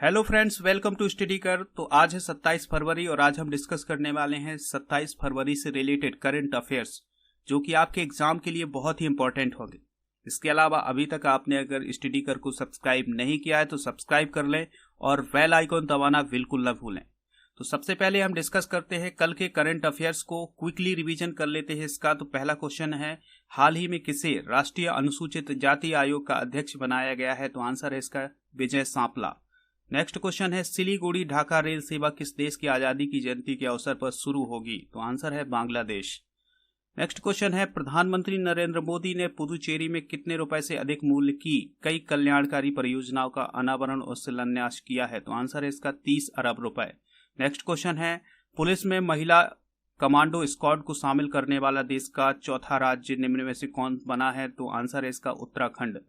Hello friends, welcome to study कर। तो आज है 27 फरवरी और आज हम डिस्कस करने वाले हैं 27 फरवरी से रिलेटेड करंट अफेयर्स, जो कि आपके एग्जाम के लिए बहुत ही इंपॉर्टेंट होंगे। इसके अलावा अभी तक आपने अगर स्टडी कर को सब्सक्राइब नहीं किया है तो सब्सक्राइब कर लें और बेल आइकन दबाना बिल्कुल न भूलें। तो सबसे पहले हम डिस्कस करते हैं कल के करंट अफेयर्स को, क्विकली रिवीजन कर लेते हैं इसका। तो पहला क्वेश्चन है, हाल ही में किसे राष्ट्रीय अनुसूचित जाति आयोग का अध्यक्ष बनाया गया है? तो आंसर है इसका विजय सांपला। नेक्स्ट क्वेश्चन है, सिलीगुड़ी ढाका रेल सेवा किस देश की आजादी की जयंती के अवसर पर शुरू होगी? तो आंसर है बांग्लादेश। नेक्स्ट क्वेश्चन है, प्रधानमंत्री नरेंद्र मोदी ने पुदुचेरी में कितने रुपए से अधिक मूल्य की कई कल्याणकारी परियोजनाओं का अनावरण और शिलान्यास किया है? तो आंसर है इसका 30 अरब रुपए। नेक्स्ट क्वेश्चन है, पुलिस में महिला कमांडो स्क्वाड को शामिल करने वाला देश का चौथा राज्य निम्न में से कौन बना है? तो आंसर है इसका उत्तराखंड।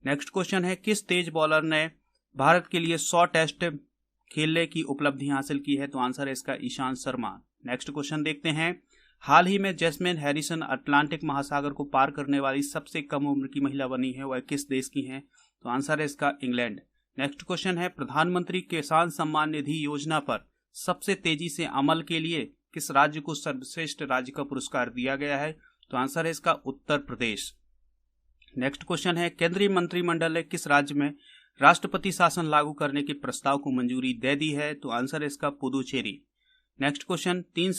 नेक्स्ट क्वेश्चन है, किस तेज बॉलर ने भारत के लिए 100 टेस्ट खेलने की उपलब्धि हासिल की है? तो आंसर है इसका ईशांत शर्मा। नेक्स्ट क्वेश्चन देखते हैं, हाल ही में जैस्मिन हैरिसन अटलांटिक महासागर को पार करने वाली सबसे कम उम्र की महिला बनी है, वह किस देश की है? तो आंसर है इसका इंग्लैंड। नेक्स्ट क्वेश्चन है, प्रधानमंत्री किसान सम्मान निधि योजना पर सबसे तेजी से अमल के लिए किस राज्य को सर्वश्रेष्ठ राज्य का पुरस्कार दिया गया है? तो आंसर है इसका उत्तर प्रदेश। नेक्स्ट क्वेश्चन है, केंद्रीय मंत्रिमंडल ने किस राज्य में राष्ट्रपति शासन लागू करने के प्रस्ताव को मंजूरी दे दी है? तो आंसर है इसका पुदुचेरी। नेक्स्ट क्वेश्चन, तीन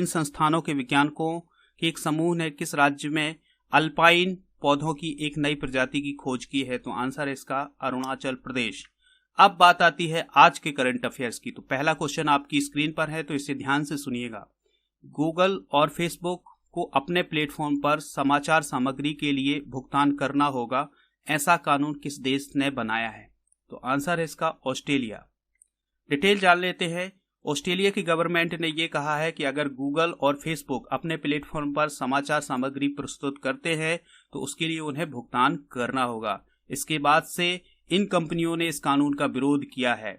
संस्थानों के वैज्ञानिकों के एक समूह ने किस राज्य में अल्पाइन पौधों की एक नई प्रजाति की खोज की है? तो आंसर है इसका अरुणाचल प्रदेश। अब बात आती है आज के करंट अफेयर्स की। तो पहला क्वेश्चन आपकी स्क्रीन पर है, तो इसे ध्यान से सुनिएगा। गूगल और फेसबुक को अपने प्लेटफॉर्म पर समाचार सामग्री के लिए भुगतान करना होगा, ऐसा कानून किस देश ने बनाया है? तो आंसर है इसका ऑस्ट्रेलिया। डिटेल जान लेते हैं। ऑस्ट्रेलिया की गवर्नमेंट ने यह कहा है कि अगर गूगल और फेसबुक अपने प्लेटफॉर्म पर समाचार सामग्री प्रस्तुत करते हैं तो उसके लिए उन्हें भुगतान करना होगा। इसके बाद से इन कंपनियों ने इस कानून का विरोध किया है।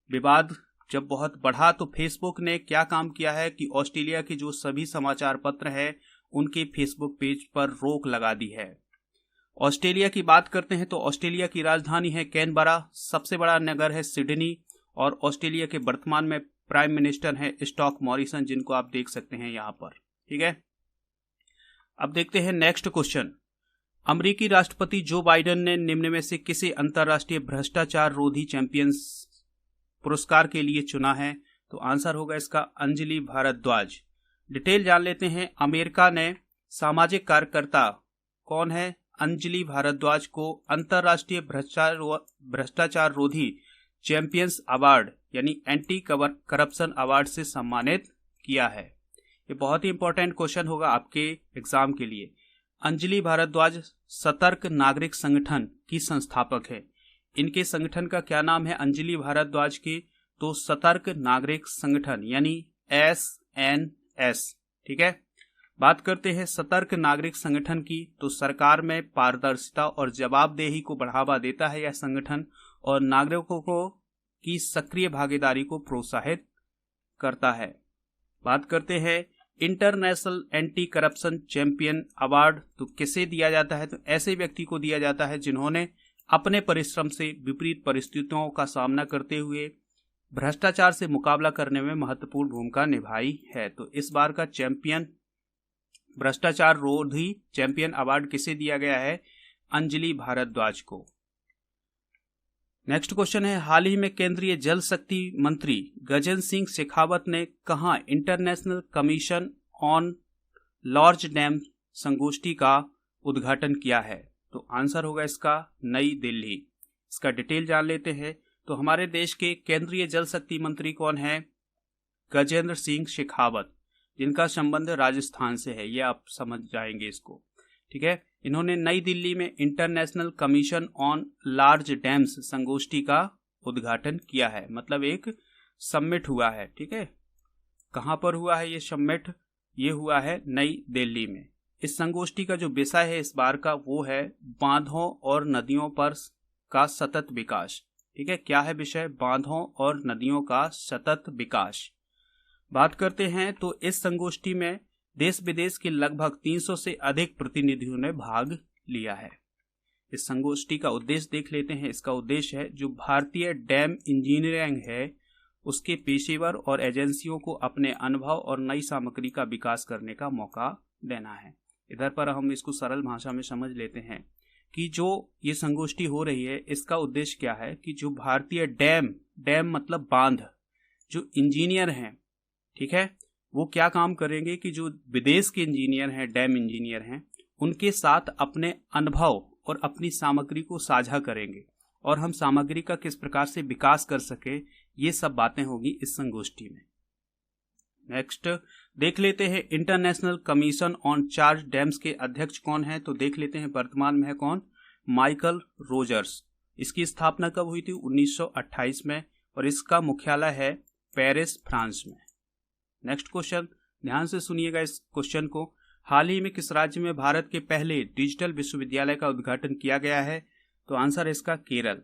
विवाद जब बहुत बढ़ा तो फेसबुक ने क्या काम किया है कि ऑस्ट्रेलिया के जो सभी समाचार पत्र है उनके फेसबुक पेज पर रोक लगा दी है। ऑस्ट्रेलिया की बात करते हैं तो ऑस्ट्रेलिया की राजधानी है कैनबरा, सबसे बड़ा नगर है सिडनी और ऑस्ट्रेलिया के वर्तमान में प्राइम मिनिस्टर है स्कॉट मॉरिसन, जिनको आप देख सकते हैं यहाँ पर। ठीक है, अब देखते हैं नेक्स्ट क्वेश्चन। अमेरिकी राष्ट्रपति जो बाइडेन ने निम्न में से किसे अंतर्राष्ट्रीय भ्रष्टाचार रोधी चैंपियंस पुरस्कार के लिए चुना है? तो आंसर होगा इसका अंजलि भारद्वाज। डिटेल जान लेते हैं। अमेरिका ने सामाजिक कार्यकर्ता कौन है अंजलि भारद्वाज को अंतर्राष्ट्रीय भ्रष्टाचार रोधी चैंपियंस अवार्ड यानी एंटी करप्शन अवार्ड से सम्मानित किया है। ये बहुत ही इंपॉर्टेंट क्वेश्चन होगा आपके एग्जाम के लिए। अंजलि भारद्वाज सतर्क नागरिक संगठन की संस्थापक है। इनके संगठन का क्या नाम है अंजलि भारद्वाज के? तो सतर्क नागरिक संगठन यानी SNS। ठीक है, बात करते हैं सतर्क नागरिक संगठन की। तो सरकार में पारदर्शिता और जवाबदेही को बढ़ावा देता है यह संगठन और नागरिकों को की सक्रिय भागीदारी को प्रोत्साहित करता है। बात करते हैं international anti corruption champion award तो किसे दिया जाता है? तो ऐसे व्यक्ति को दिया जाता है जिन्होंने अपने परिश्रम से विपरीत परिस्थितियों का सामना करते हुए भ्रष्टाचार से मुकाबला करने में महत्वपूर्ण भूमिका निभाई है। तो इस बार का भ्रष्टाचार रोधी चैंपियन अवार्ड किसे दिया गया है? अंजलि भारद्वाज को। नेक्स्ट क्वेश्चन है, हाल ही में केंद्रीय जल शक्ति मंत्री गजेंद्र सिंह शेखावत ने कहां international commission on large dam संगोष्ठी का उद्घाटन किया है? तो आंसर होगा इसका नई दिल्ली। इसका डिटेल जान लेते हैं। तो हमारे देश के केंद्रीय जल शक्ति मंत्री कौन है? गजेंद्र सिंह शेखावत, जिनका संबंध राजस्थान से है, ये आप समझ जाएंगे इसको। ठीक है, इन्होंने नई दिल्ली में international commission on large dams संगोष्ठी का उद्घाटन किया है। मतलब एक समिट हुआ है। ठीक है, कहां पर हुआ है ये समिट? ये हुआ है नई दिल्ली में। इस संगोष्ठी का जो विषय है इस बार का वो है बांधों और नदियों पर का सतत विकास। ठीक है, क्या है विषय? बांधों और नदियों का सतत विकास। बात करते हैं तो इस संगोष्ठी में देश विदेश के लगभग 300 से अधिक प्रतिनिधियों ने भाग लिया है। इस संगोष्ठी का उद्देश्य देख लेते हैं। इसका उद्देश्य है जो भारतीय डैम इंजीनियरिंग है उसके पेशेवर और एजेंसियों को अपने अनुभव और नई सामग्री का विकास करने का मौका देना है। इधर पर हम इसको सरल भाषा में समझ लेते हैं कि जो ये संगोष्ठी हो रही है इसका उद्देश्य क्या है कि जो भारतीय डैम मतलब बांध, जो इंजीनियर हैं, ठीक है, वो क्या काम करेंगे कि जो विदेश के इंजीनियर हैं, डैम इंजीनियर हैं, उनके साथ अपने अनुभव और अपनी सामग्री को साझा करेंगे और हम सामग्री का किस प्रकार से विकास कर सके, ये सब बातें होगी इस संगोष्ठी में। नेक्स्ट देख लेते हैं international commission on charge dams के अध्यक्ष कौन है। तो देख लेते हैं वर्तमान में है कौन, माइकल रोजर्स। इसकी स्थापना कब हुई थी, 1928 में, और इसका मुख्यालय है पेरिस, फ्रांस में। नेक्स्ट क्वेश्चन, ध्यान से सुनिएगा इस क्वेश्चन को। हाल ही में किस राज्य में भारत के पहले डिजिटल विश्वविद्यालय का उद्घाटन किया गया है। तो आंसर है इसका केरल।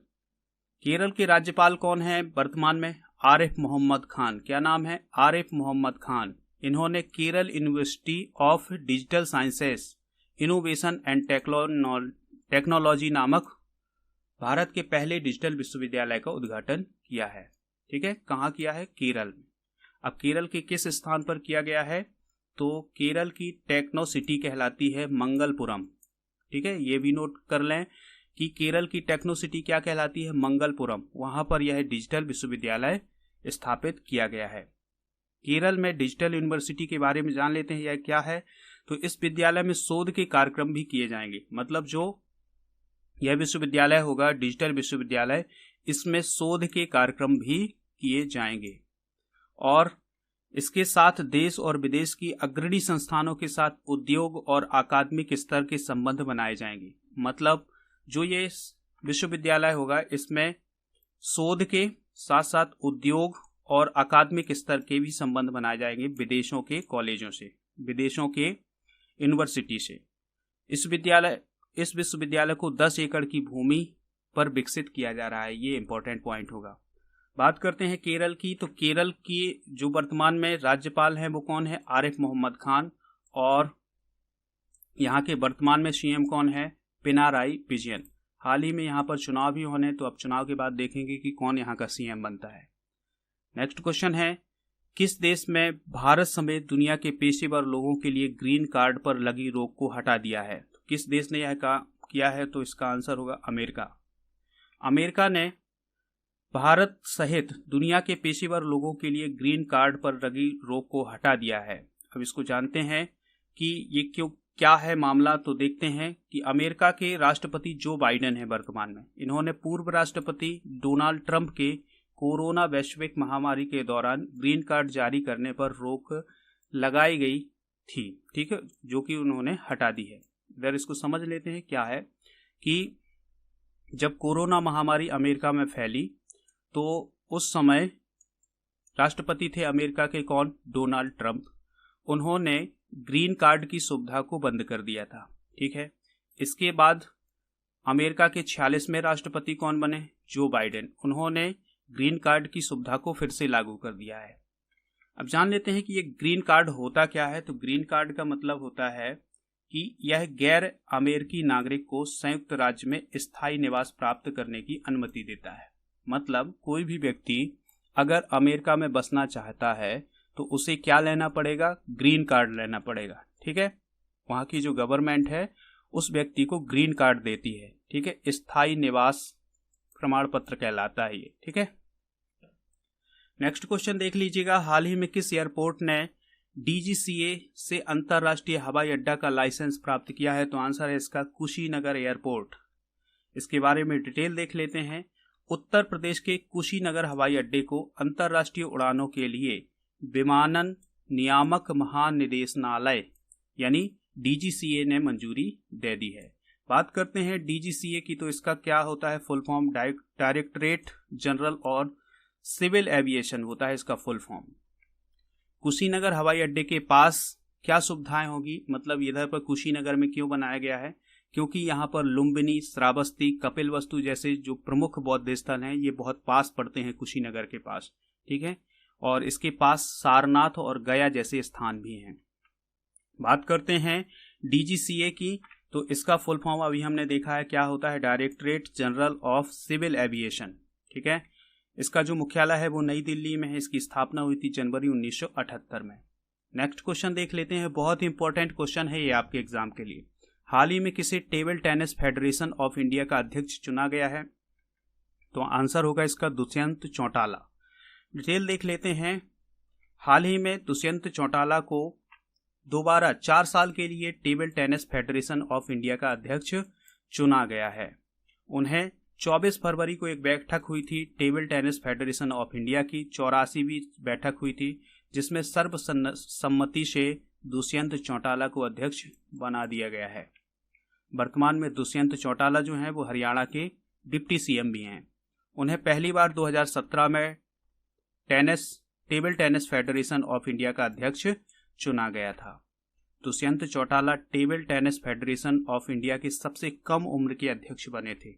केरल के राज्यपाल कौन है वर्तमान में, आरिफ मोहम्मद खान। क्या नाम है, आरिफ मोहम्मद खान। इन्होंने Kerala university of digital sciences innovation and technology नामक भारत के पहले डिजिटल विश्वविद्यालय का उद्घाटन किया है। ठीक है, कहाँ किया है, केरल में। अब केरल के किस स्थान पर किया गया है, तो केरल की टेक्नो सिटी कहलाती है मंगलपुरम। ठीक है, ये भी नोट कर लें कि केरल की टेक्नो सिटी क्या कहलाती है, मंगलपुरम। वहां पर यह डिजिटल विश्वविद्यालय स्थापित किया गया है। केरल में डिजिटल यूनिवर्सिटी के बारे में जान लेते हैं, यह क्या है। तो इस विद्यालय में शोध के कार्यक्रम भी किए जाएंगे, मतलब जो यह विश्वविद्यालय होगा डिजिटल विश्वविद्यालय, इसमें शोध के कार्यक्रम भी किए जाएंगे और इसके साथ देश और विदेश की अग्रणी संस्थानों के साथ उद्योग और अकादमिक स्तर के संबंध बनाए जाएंगे। मतलब जो ये विश्वविद्यालय होगा इसमें शोध के साथ साथ उद्योग और अकादमिक स्तर के भी संबंध बनाए जाएंगे विदेशों के कॉलेजों से, विदेशों के यूनिवर्सिटी से। इस विश्वविद्यालय को 10 एकड़ की भूमि पर विकसित किया जा रहा है, ये इंपॉर्टेंट पॉइंट होगा। बात करते हैं केरल की, तो केरल की जो वर्तमान में राज्यपाल हैं वो कौन है, आरिफ मोहम्मद खान, और यहाँ के वर्तमान में सीएम कौन है, पिनाराई विजयन। हाल ही में यहाँ पर चुनाव भी होने, तो अब चुनाव के बाद देखेंगे कि कौन यहाँ का सीएम बनता है। नेक्स्ट क्वेश्चन है, किस देश में भारत समेत दुनिया के पेशेवर लोगों के लिए ग्रीन कार्ड पर लगी रोक को हटा दिया है। तो किस देश ने यह किया है, तो इसका आंसर होगा अमेरिका। अमेरिका ने भारत सहित दुनिया के पेशेवर लोगों के लिए ग्रीन कार्ड पर लगी रोक को हटा दिया है। अब इसको जानते हैं कि ये क्या है मामला। तो देखते हैं कि अमेरिका के राष्ट्रपति जो बाइडेन है वर्तमान में, इन्होंने पूर्व राष्ट्रपति डोनाल्ड ट्रंप के कोरोना वैश्विक महामारी के दौरान ग्रीन कार्ड जारी करने पर रोक लगाई गई थी, ठीक है, जो कि उन्होंने हटा दी है। इधर इसको समझ लेते हैं क्या है कि जब कोरोना महामारी अमेरिका में फैली तो उस समय राष्ट्रपति थे अमेरिका के कौन, डोनाल्ड ट्रंप। उन्होंने ग्रीन कार्ड की सुविधा को बंद कर दिया था। ठीक है, इसके बाद अमेरिका के 46वें राष्ट्रपति कौन बने, जो बाइडेन। उन्होंने ग्रीन कार्ड की सुविधा को फिर से लागू कर दिया है। अब जान लेते हैं कि ये ग्रीन कार्ड होता क्या है। तो ग्रीन कार्ड का मतलब होता है कि यह गैर अमेरिकी नागरिक को संयुक्त राज्य में स्थायी निवास प्राप्त करने की अनुमति देता है। मतलब कोई भी व्यक्ति अगर अमेरिका में बसना चाहता है तो उसे क्या लेना पड़ेगा, ग्रीन कार्ड लेना पड़ेगा। ठीक है, वहां की जो गवर्नमेंट है उस व्यक्ति को ग्रीन कार्ड देती है। ठीक है, स्थायी निवास प्रमाण पत्र कहलाता है ये। ठीक है, नेक्स्ट क्वेश्चन देख लीजिएगा, हाल ही में किस एयरपोर्ट ने DGCA से अंतरराष्ट्रीय हवाई अड्डा का लाइसेंस प्राप्त किया है। तो आंसर है इसका कुशीनगर एयरपोर्ट। इसके बारे में डिटेल देख लेते हैं। उत्तर प्रदेश के कुशीनगर हवाई अड्डे को अंतरराष्ट्रीय उड़ानों के लिए विमानन नियामक महानिदेशालय यानी DGCA ने मंजूरी दे दी है। बात करते हैं DGCA की, तो इसका क्या होता है फुल फॉर्म, डायरेक्टरेट जनरल और सिविल एविएशन होता है इसका फुल फॉर्म। कुशीनगर हवाई अड्डे के पास क्या सुविधाएं होगी, मतलब इधर पर कुशीनगर में क्यों बनाया गया है, क्योंकि यहाँ पर लुम्बिनी, श्रावस्ती, कपिलवस्तु जैसे जो प्रमुख बौद्ध स्थल हैं ये बहुत पास पड़ते हैं कुशीनगर के पास। ठीक है, और इसके पास सारनाथ और गया जैसे स्थान भी हैं। बात करते हैं DGCA की, तो इसका फुल फॉर्म अभी हमने देखा है क्या होता है, directorate general of civil aviation. ठीक है, इसका जो मुख्यालय है वो नई दिल्ली में है। इसकी स्थापना हुई थी जनवरी 1978 में। नेक्स्ट क्वेश्चन देख लेते हैं, बहुत ही इंपॉर्टेंट क्वेश्चन है ये आपके एग्जाम के लिए। हाल ही में किसे table tennis federation of India का अध्यक्ष चुना गया है? तो आंसर होगा इसका दुष्यंत चौटाला। डिटेल देख लेते हैं। हाल ही में दुष्यंत चौटाला को दोबारा 4 साल के लिए table tennis federation of India का अध्यक्ष चुना गया है। उन्हें 24 फरवरी को एक बैठक हुई थी table tennis federation of India की, 84वीं बैठक हुई थी, जिसमें सर्वसम्मति से दुष्यंत चौटाला को अध्यक्ष बना दिया गया है। वर्तमान में दुष्यंत चौटाला जो हैं वो हरियाणा के डिप्टी सीएम भी हैं। उन्हें पहली बार 2017 में table tennis federation of India का अध्यक्ष चुना गया था। Dushyant Chautala table tennis federation of India के सबसे कम उम्र के अध्यक्ष बने थे।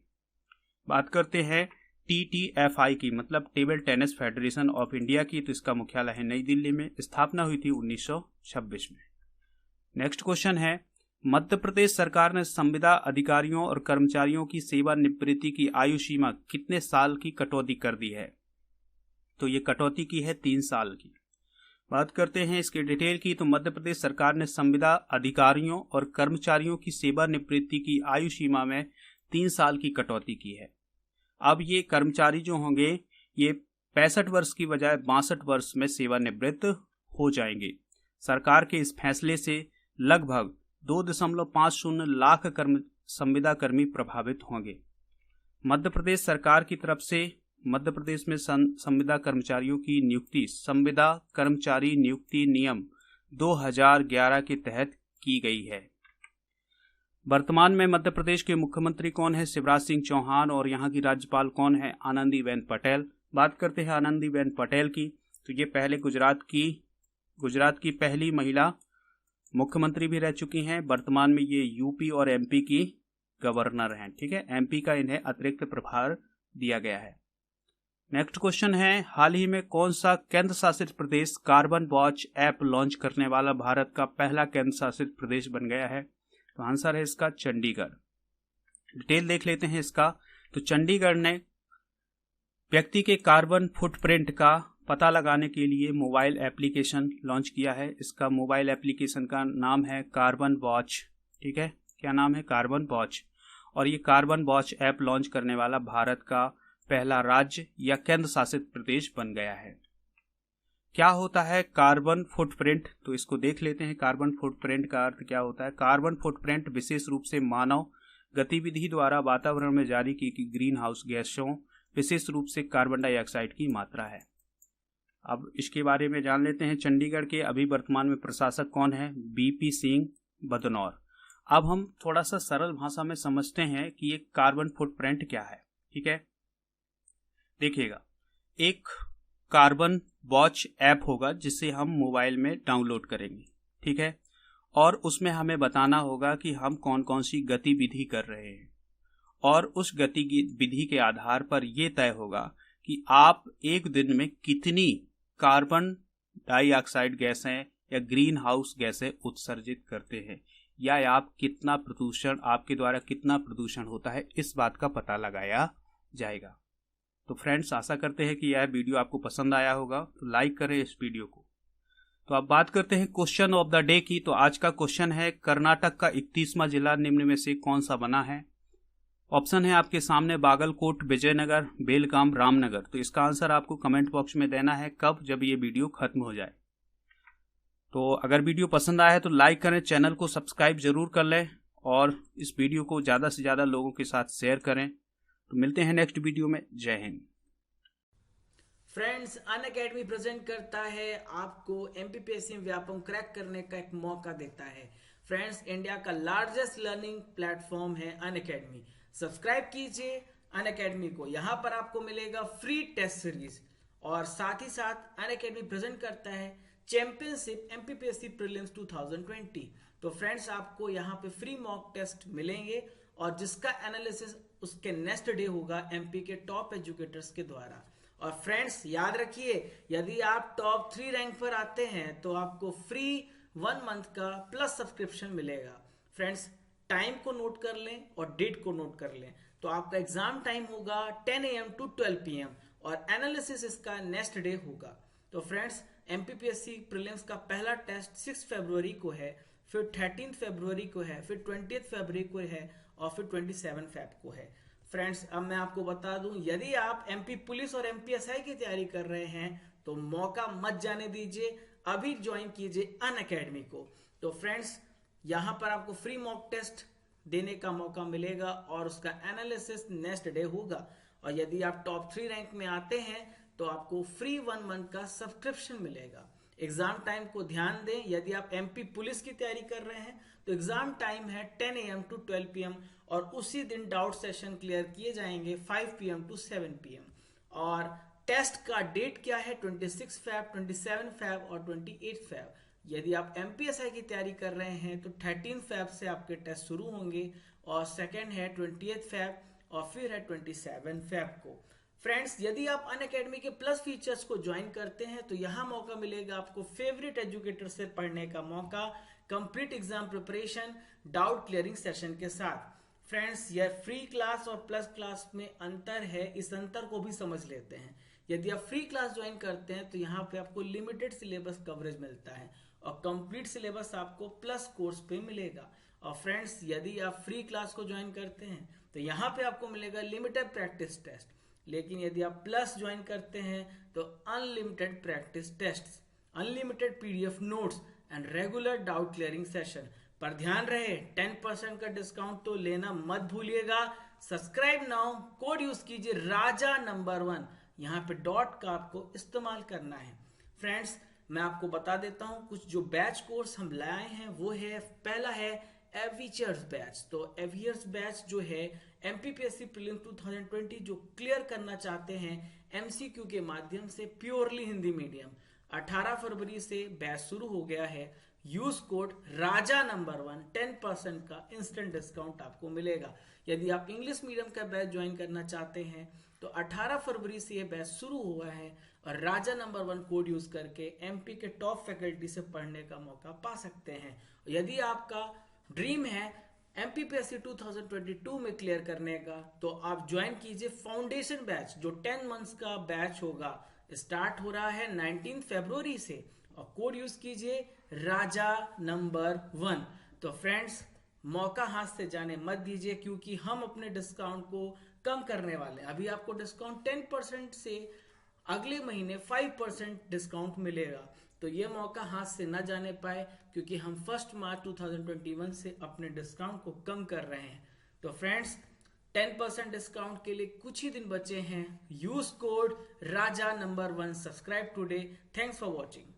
बात करते हैं TTFI की, मतलब table tennis federation of India की, तो इसका मुख्यालय है नई दिल्ली में। स्थापना हुई थी 1926 में। नेक्स्ट क्वेश्चन है, मध्य प्रदेश सरकार ने संविदा अधिकारियों और कर्मचारियों की सेवानिवृत्ति की आयु सीमा कितने साल की कटौती कर दी है? तो ये कटौती की है 3 साल की। बात करते हैं इसके डिटेल की, तो मध्य प्रदेश सरकार ने संविदा अधिकारियों और कर्मचारियों की सेवानिवृत्ति की आयु सीमा में 3 साल की कटौती की है। अब ये कर्मचारी जो होंगे ये 65 वर्ष की बजाय 62 वर्ष में सेवानिवृत्त हो जाएंगे। सरकार के इस फैसले से लगभग 2.50 लाख संविदा कर्मी प्रभावित होंगे। मध्य प्रदेश सरकार की तरफ से मध्य प्रदेश में संविदा कर्मचारियों की नियुक्ति संविदा कर्मचारी नियुक्ति नियम 2011 के तहत की गई है। वर्तमान में मध्य प्रदेश के मुख्यमंत्री कौन है? शिवराज सिंह चौहान। और यहाँ की राज्यपाल कौन है? आनंदीबेन पटेल। बात करते हैं आनंदीबेन पटेल की, तो ये पहले गुजरात की पहली महिला मुख्यमंत्री भी रह चुकी हैं। वर्तमान में ये यूपी और एमपी की गवर्नर हैं। ठीक है, एमपी का इन्हें अतिरिक्त प्रभार दिया गया है। नेक्स्ट क्वेश्चन है, हाल ही में कौन सा केंद्र शासित प्रदेश कार्बन वॉच ऐप लॉन्च करने वाला भारत का पहला केंद्र शासित प्रदेश बन गया है? तो आंसर है इसका चंडीगढ़। डिटेल देख लेते हैं इसका, तो चंडीगढ़ ने व्यक्ति के कार्बन फुटप्रिंट का पता लगाने के लिए मोबाइल एप्लीकेशन लॉन्च किया है। इसका मोबाइल एप्लीकेशन का नाम है कार्बन वॉच। ठीक है, क्या नाम है? Carbon watch. और ये कार्बन वॉच ऐप लॉन्च करने वाला भारत का पहला राज्य या केंद्र शासित प्रदेश बन गया है। क्या होता है कार्बन फुटप्रिंट? तो इसको देख लेते हैं। कार्बन फुटप्रिंट का अर्थ क्या होता है? कार्बन फुटप्रिंट विशेष रूप से मानव गतिविधि द्वारा वातावरण में जारी की गई ग्रीन हाउस गैसों, विशेष रूप से कार्बन डाइऑक्साइड की मात्रा है। अब इसके बारे में जान लेते हैं। चंडीगढ़ के अभी वर्तमान में प्रशासक कौन है? BP सिंह बदनौर। अब हम थोड़ा सा सरल भाषा में समझते हैं कि ये कार्बन फुटप्रिंट क्या है। ठीक है, देखिएगा, एक कार्बन वॉच ऐप होगा जिसे हम मोबाइल में डाउनलोड करेंगे। ठीक है, और उसमें हमें बताना होगा कि हम कौन कौन सी गतिविधि कर रहे हैं, और उस गतिविधि के आधार पर यह तय होगा कि आप एक दिन में कितनी कार्बन डाइऑक्साइड गैसें या ग्रीन हाउस गैसें उत्सर्जित करते हैं, या आप कितना प्रदूषण, आपके द्वारा कितना प्रदूषण होता है, इस बात का पता लगाया जाएगा। तो फ्रेंड्स, आशा करते हैं कि यह वीडियो आपको पसंद आया होगा, तो लाइक करें इस वीडियो को। तो अब बात करते हैं क्वेश्चन ऑफ द डे की। तो आज का क्वेश्चन है, कर्नाटक का 31वां जिला निम्न में से कौन सा बना है? ऑप्शन है आपके सामने बागलकोट, विजयनगर, बेलगाम, रामनगर। तो इसका आंसर आपको कमेंट बॉक्स में देना है, कब? जब ये वीडियो खत्म हो जाए। तो अगर वीडियो पसंद आया है तो लाइक करें, चैनल को सब्सक्राइब जरूर कर लें, और इस वीडियो को ज़्यादा से ज़्यादा लोगों के साथ शेयर करें। तो मिलते हैं नेक्स्ट वीडियो में। जय हिंद। फ्रेंड्स, अनअकैडमी प्रेजेंट करता है आपको MPPSC व्यापम क्रैक करने का एक मौका देता है। फ्रेंड्स, इंडिया का लार्जेस्ट लर्निंग प्लेटफॉर्म है अनअकैडमी। सब्सक्राइब कीजिए अनअकैडमी को, यहाँ पर आपको मिलेगा फ्री टेस्ट सीरीज, और साथ ही साथ अनअकैडमी प्रेजेंट करता है चैंपियनशिप MPPSC प्रीलिम्स 2020। तो फ्रेंड्स, आपको यहाँ पे फ्री मॉक टेस्ट मिलेंगे, और जिसका एनालिसिस उसके नेक्स्ट डे होगा MP के टॉप एजुकेटर्स के द्वारा। और फ्रेंड्स, याद रखिए, यदि आप टॉप 3 रैंक पर आते हैं तो आपको फ्री 1 मंथ का प्लस सब्सक्रिप्शन मिलेगा। फ्रेंड्स, टाइम को नोट कर लें और डेट को नोट कर लें। तो आपका एग्जाम टाइम होगा 10 AM to 12 PM और एनालिसिस इसका नेक्स्ट डे होगा। तो फ्रेंड्स, एमपीपीएससी प्रीलिम्स का पहला टेस्ट 6 फरवरी को है, फिर 13 फरवरी को है, फिर 20 फरवरी को है और फिर 27 फेब को है। फ्रेंड्स, अब मैं आपको बता दूं, यदि आप एमपी पुलिस और एमपीएसआई की तैयारी कर रहे हैं तो मौका मत जाने दीजिए, अभी ज्वाइन कीजिए अनअकैडमी को। तो फ्रेंड्स, यहाँ पर आपको फ्री मॉक टेस्ट देने का मौका मिलेगा और उसका एनालिसिस नेक्स्ट डे होगा। और यदि आप टॉप 3 रैंक में आते हैं तो आपको फ्री 1 मंथ का सब्सक्रिप्शन मिलेगा। एग्जाम टाइम को ध्यान दें, यदि आप एमपी पुलिस की तैयारी कर रहे हैं तो एग्जाम टाइम है 10 AM to 12 PM और उसी दिन डाउट सेशन क्लियर किए जाएंगे 5 PM to 7 PM। और टेस्ट का डेट क्या है? 26 फेब, 27 फेब और 28 फेब। यदि आप एमपीएसआई की तैयारी कर रहे हैं तो 13 फेब से आपके टेस्ट शुरू होंगे और सेकेंड है 28 फेब और फिर है 27 फेब को। फ्रेंड्स, यदि आप अनअकैडमी के प्लस फीचर्स को ज्वाइन करते हैं तो यहाँ मौका मिलेगा आपको फेवरेट एजुकेटर से पढ़ने का मौका, complete exam preparation, doubt clearing session के साथ। फ्रेंड्स, यह फ्री क्लास और प्लस क्लास में अंतर है, इस अंतर को भी समझ लेते हैं। यदि आप फ्री क्लास ज्वाइन करते हैं तो यहाँ पे आपको लिमिटेड सिलेबस कवरेज मिलता है और कंप्लीट सिलेबस आपको प्लस कोर्स पे मिलेगा। और फ्रेंड्स, यदि आप फ्री क्लास को ज्वाइन करते हैं तो यहाँ पे आपको मिलेगा लिमिटेड प्रैक्टिस टेस्ट, लेकिन यदि आप प्लस ज्वाइन करते हैं तो unlimited practice tests, unlimited PDF notes and regular doubt clearing session. पर ध्यान रहे, 10% का डिस्काउंट तो लेना मत भूलिएगा। सब्सक्राइब नाउ, कोड यूज कीजिए राजा नंबर 1, यहाँ पे डॉट का आपको इस्तेमाल करना है। फ्रेंड्स, मैं आपको बता देता हूँ कुछ जो बैच कोर्स हम लाए हैं वो है, पहला है एवियर्स बैच। तो एवियर्स बैच जो है एमपीपीएससी प्रीलिम 2020 जो क्लियर करना चाहते हैं एमसीक्यू के माध्यम से, प्योरली हिंदी मीडियम, 18 फरवरी से बैच शुरू हो गया है। यूज कोड राजा नंबर 1, 10% का इंस्टेंट डिस्काउंट आपको मिलेगा। यदि आप इंग्लिश मीडियम का बैच ज्वाइन करना चाहते हैं तो 18 फरवरी से ये बैच शुरू हुआ है और राजा नंबर 1 कोड यूज करके एमपी के टॉप फैकल्टी से पढ़ने का मौका पा सकते हैं। यदि आपका ड्रीम है एमपीपीएससी 2022 में क्लियर करने का तो आप ज्वाइन कीजिए फाउंडेशन बैच जो 10 मंथ्स का बैच होगा। स्टार्ट हो रहा है 19 फरवरी से और कोड यूज कीजिए राजा नंबर 1। तो फ्रेंड्स, मौका हाथ से जाने मत दीजिए क्योंकि हम अपने डिस्काउंट को कम करने वाले हैं। अभी आपको डिस्काउंट 10% से अगले महीने 5% डिस्काउंट मिलेगा। तो ये मौका हाथ से ना जाने पाए क्योंकि हम 1 मार्च 2021 से अपने डिस्काउंट को कम कर रहे हैं। तो फ्रेंड्स, 10% डिस्काउंट के लिए कुछ ही दिन बचे हैं। Use code Raja number 1, subscribe today. Thanks for watching.